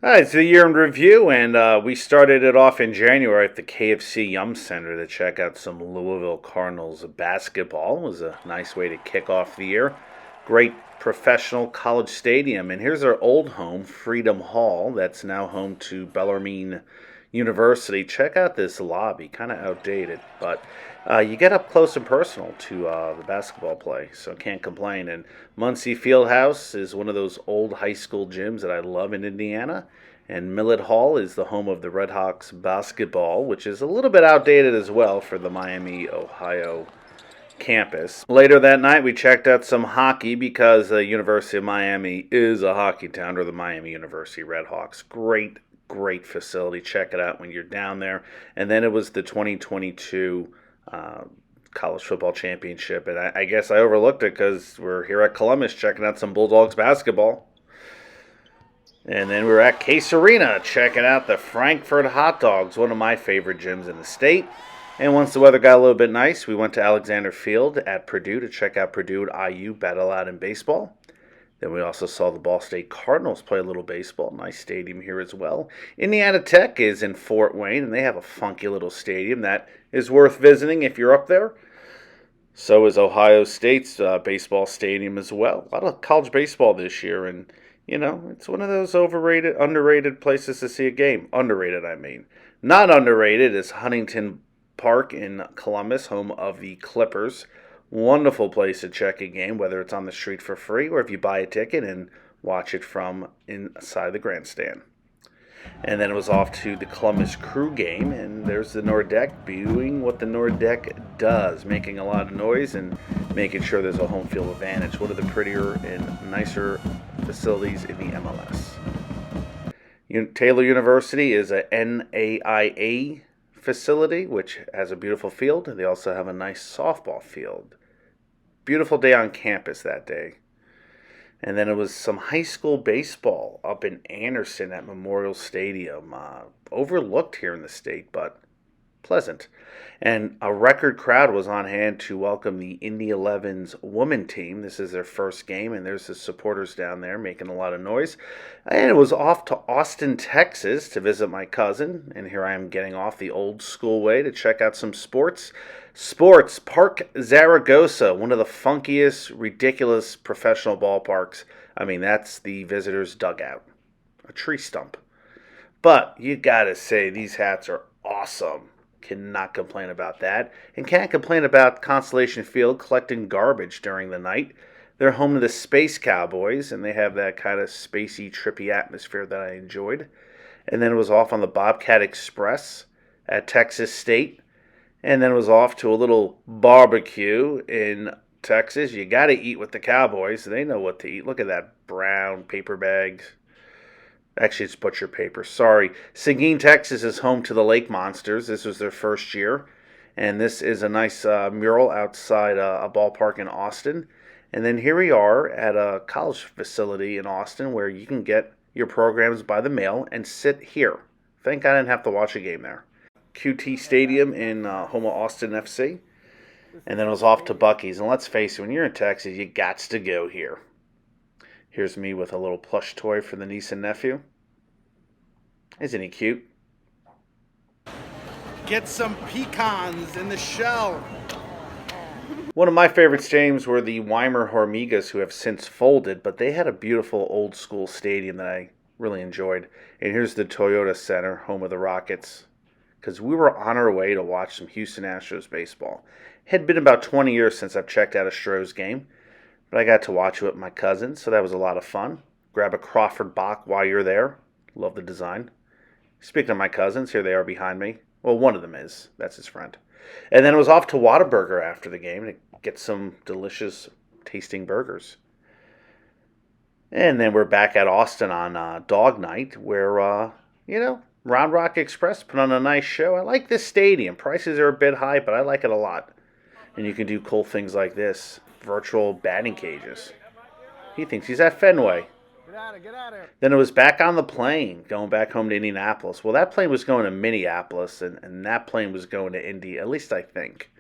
Hi, it's the year in review, and we started it off in January at the KFC Yum Center to check out some Louisville Cardinals basketball. It was a nice way to kick off the year. Great professional college stadium, and here's our old home, Freedom Hall, that's now home to Bellarmine University. Check out this lobby, kind of outdated, but you get up close and personal to the basketball play, so can't complain. And Muncie Fieldhouse is one of those old high school gyms that I love in Indiana. And Millett Hall is the home of the Red Hawks basketball, which is a little bit outdated as well for the Miami, Ohio campus. Later that night, we checked out some hockey because the University of Miami is a hockey town, or the Miami University Red Hawks. Great facility. Check it out when you're down there. And then it was the 2022 college football championship, and I guess I overlooked it because we're here at Columbus checking out some Bulldogs basketball. And then we were at Case Arena checking out the Frankfurt Hot Dogs, one of my favorite gyms in the state. And once the weather got a little bit nice, we went to Alexander Field at Purdue to check out Purdue and IU battle out in baseball. Then we also saw the Ball State Cardinals play a little baseball. Nice stadium here as well. Indiana Tech is in Fort Wayne, and they have a funky little stadium that is worth visiting if you're up there. So is Ohio State's baseball stadium as well. A lot of college baseball this year, and it's one of those overrated, underrated places to see a game. Underrated, I mean. Not underrated is Huntington Park in Columbus, home of the Clippers. Wonderful place to check a game, whether it's on the street for free or if you buy a ticket and watch it from inside the grandstand. And then it was off to the Columbus Crew game, and there's the Nordeck doing what the Nordeck does, making a lot of noise and making sure there's a home field advantage. One of the prettier and nicer facilities in the MLS. Taylor University is a NAIA facility, which has a beautiful field. They also have a nice softball field. Beautiful day on campus that day. And then it was some high school baseball up in Anderson at Memorial Stadium. Overlooked here in the state, but pleasant. And a record crowd was on hand to welcome the Indy 11's women team. This is their first game, and there's the supporters down there making a lot of noise. And it was off to Austin, Texas to visit my cousin. And here I am getting off the old school way to check out some sports. Park Zaragoza, one of the funkiest, ridiculous professional ballparks. I mean, that's the visitors' dugout. A tree stump. But you gotta say, these hats are awesome. Cannot complain about that. And can't complain about Constellation Field collecting garbage during the night. They're home to the Space Cowboys, and they have that kind of spacey, trippy atmosphere that I enjoyed. And then it was off on the Bobcat Express at Texas State. And then it was off to a little barbecue in Texas. You got to eat with the Cowboys. They know what to eat. Look at that brown paper bags. Actually, it's butcher paper. Sorry. Seguin, Texas is home to the Lake Monsters. This was their first year. And this is a nice mural outside a ballpark in Austin. And then here we are at a college facility in Austin where you can get your programs by the mail and sit here. Thank God I didn't have to watch a game there. QT Stadium in home of Austin FC. And then it was off to Buc-ee's. And let's face it, when you're in Texas, you gots to go here. Here's me with a little plush toy for the niece and nephew. Isn't he cute? Get some pecans in the shell. One of my favorite stadiums were the Weimar Hormigas, who have since folded, but they had a beautiful old school stadium that I really enjoyed. And here's the Toyota Center, home of the Rockets, because we were on our way to watch some Houston Astros baseball. It had been about 20 years since I've checked out a Astros game, but I got to watch it with my cousins, so that was a lot of fun. Grab a Crawford Bach while you're there. Love the design. Speaking of my cousins, here they are behind me. Well, one of them is. That's his friend. And then it was off to Whataburger after the game to get some delicious tasting burgers. And then we're back at Austin on Dog Night where, Round Rock Express put on a nice show. I like this stadium. Prices are a bit high, but I like it a lot. And you can do cool things like this. Virtual batting cages. He thinks he's at Fenway. Get out of here. Then it was back on the plane, going back home to Indianapolis. Well, that plane was going to Minneapolis, and that plane was going to Indy, at least I think.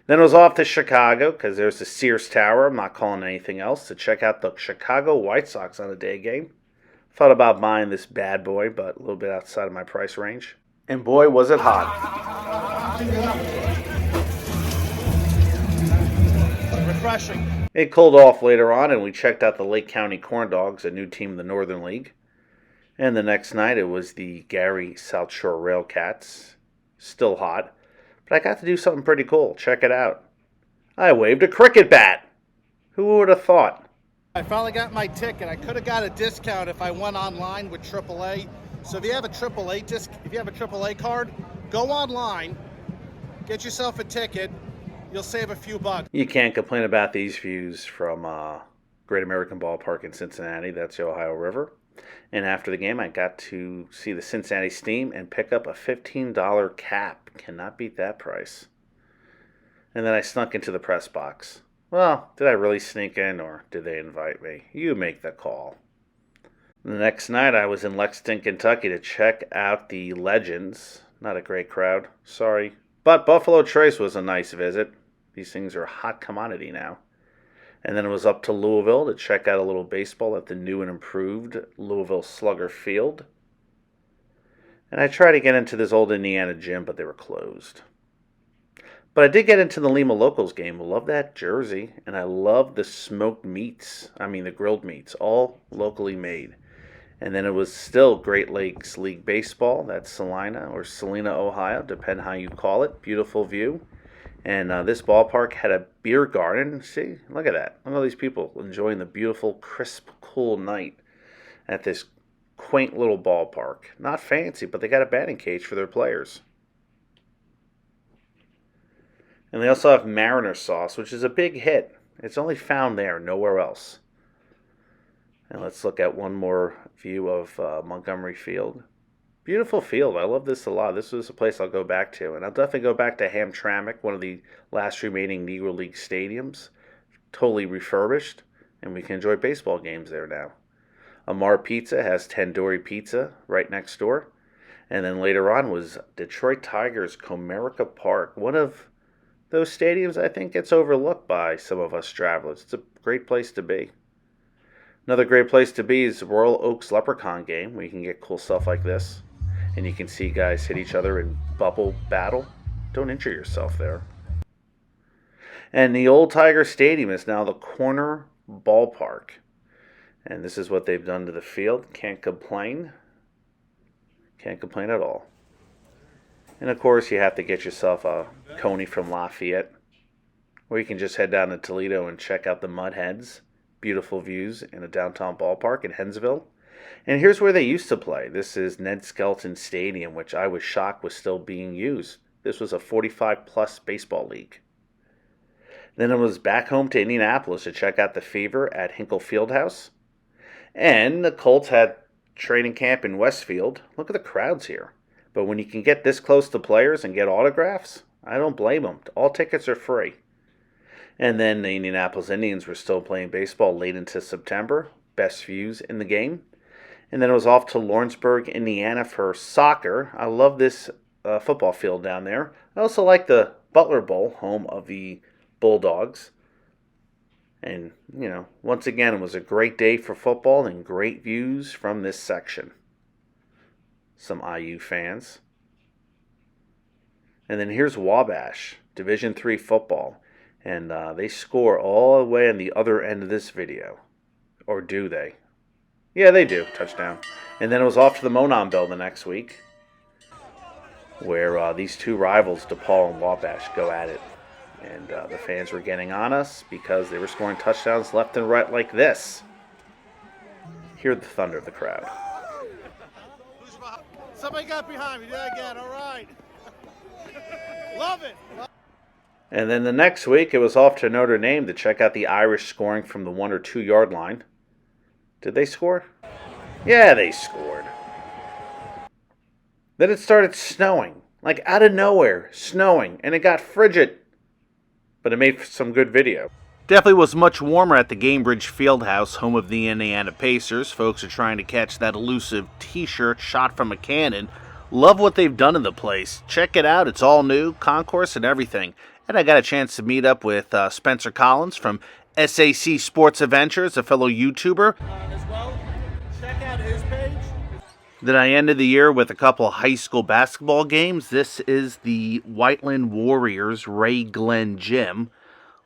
Then it was off to Chicago, because there's the Sears Tower, I'm not calling anything else, to check out the Chicago White Sox on a day game. Thought about buying this bad boy, but a little bit outside of my price range. And boy, was it hot. Refreshing. It cooled off later on, and we checked out the Lake County Corn Dogs, a new team in the Northern League. And the next night, it was the Gary South Shore Railcats. Still hot. But I got to do something pretty cool. Check it out. I waved a cricket bat. Who would have thought? I finally got my ticket. I could have got a discount if I went online with AAA. So if you have a AAA card, go online, get yourself a ticket. You'll save a few bucks. You can't complain about these views from Great American Ballpark in Cincinnati. That's the Ohio River. And after the game, I got to see the Cincinnati Steam and pick up a $15 cap. Cannot beat that price. And then I snuck into the press box. Well, did I really sneak in, or did they invite me? You make the call. The next night, I was in Lexington, Kentucky to check out the Legends. Not a great crowd, sorry. But Buffalo Trace was a nice visit. These things are a hot commodity now. And then it was up to Louisville to check out a little baseball at the new and improved Louisville Slugger Field. And I tried to get into this old Indiana gym, but they were closed. But I did get into the Lima Locals game. I love that jersey, and I love the smoked meats. The grilled meats, all locally made. And then it was still Great Lakes League Baseball. That's Salina or Salina, Ohio, depending how you call it. Beautiful view. And this ballpark had a beer garden. See, look at that. Look at all these people enjoying the beautiful, crisp, cool night at this quaint little ballpark. Not fancy, but they got a batting cage for their players. And they also have Mariner sauce, which is a big hit. It's only found there, nowhere else. And let's look at one more view of Montgomery Field. Beautiful field. I love this a lot. This is a place I'll go back to. And I'll definitely go back to Hamtramck, one of the last remaining Negro League stadiums. Totally refurbished. And we can enjoy baseball games there now. Amar Pizza has Tandoori Pizza right next door. And then later on was Detroit Tigers Comerica Park. One of those stadiums I think gets overlooked by some of us travelers. It's a great place to be. Another great place to be is the Royal Oaks Leprechaun game, where you can get cool stuff like this. And you can see guys hit each other in bubble battle. Don't injure yourself there. And the old Tiger Stadium is now the Corner Ballpark. And this is what they've done to the field. Can't complain. Can't complain at all. And of course, you have to get yourself a Coney from Lafayette. Or you can just head down to Toledo and check out the Mudheads. Beautiful views in a downtown ballpark in Hensville. And here's where they used to play. This is Ned Skelton Stadium, which I was shocked was still being used. This was a 45-plus baseball league. Then it was back home to Indianapolis to check out the Fever at Hinkle Fieldhouse. And the Colts had training camp in Westfield. Look at the crowds here. But when you can get this close to players and get autographs, I don't blame them. All tickets are free. And then the Indianapolis Indians were still playing baseball late into September. Best views in the game. And then it was off to Lawrenceburg, Indiana for soccer. I love this football field down there. I also like the Butler Bowl, home of the Bulldogs. And, once again, it was a great day for football and great views from this section. Some IU fans. And then here's Wabash, Division III football. And they score all the way on the other end of this video. Or do they? Yeah, they do. Touchdown. And then it was off to the Monon Bell the next week, where these two rivals, DePaul and Wabash, go at it. And the fans were getting on us because they were scoring touchdowns left and right like this. Hear the thunder of the crowd. Somebody got behind me. Do that again. All right. Love it. And then the next week, it was off to Notre Dame to check out the Irish scoring from the 1 or 2 yard line. Did they score? Yeah, they scored. Then it started snowing. Like out of nowhere, snowing. And it got frigid. But it made some good video. Definitely was much warmer at the Gainbridge Fieldhouse, home of the Indiana Pacers. Folks are trying to catch that elusive t-shirt shot from a cannon. Love what they've done in the place. Check it out. It's all new, concourse and everything. And I got a chance to meet up with Spencer Collins from SAC Sports Adventures, a fellow YouTuber. As well, check out his page. Then I ended the year with a couple of high school basketball games. This is the Whiteland Warriors Ray Glenn Gym.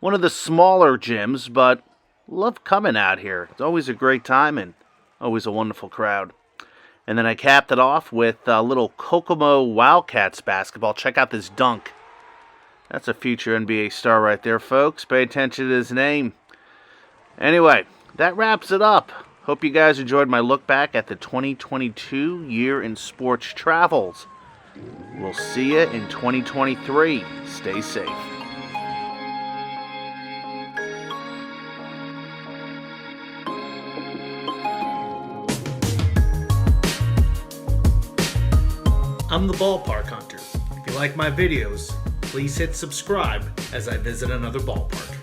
One of the smaller gyms, but love coming out here. It's always a great time and always a wonderful crowd. And then I capped it off with a little Kokomo Wildcats basketball. Check out this dunk. That's a future NBA star right there, folks. Pay attention to his name. Anyway, that wraps it up. Hope you guys enjoyed my look back at the 2022 year in sports travels. We'll see you in 2023. Stay safe. I'm the Ballpark Hunter. If you like my videos, please hit subscribe as I visit another ballpark.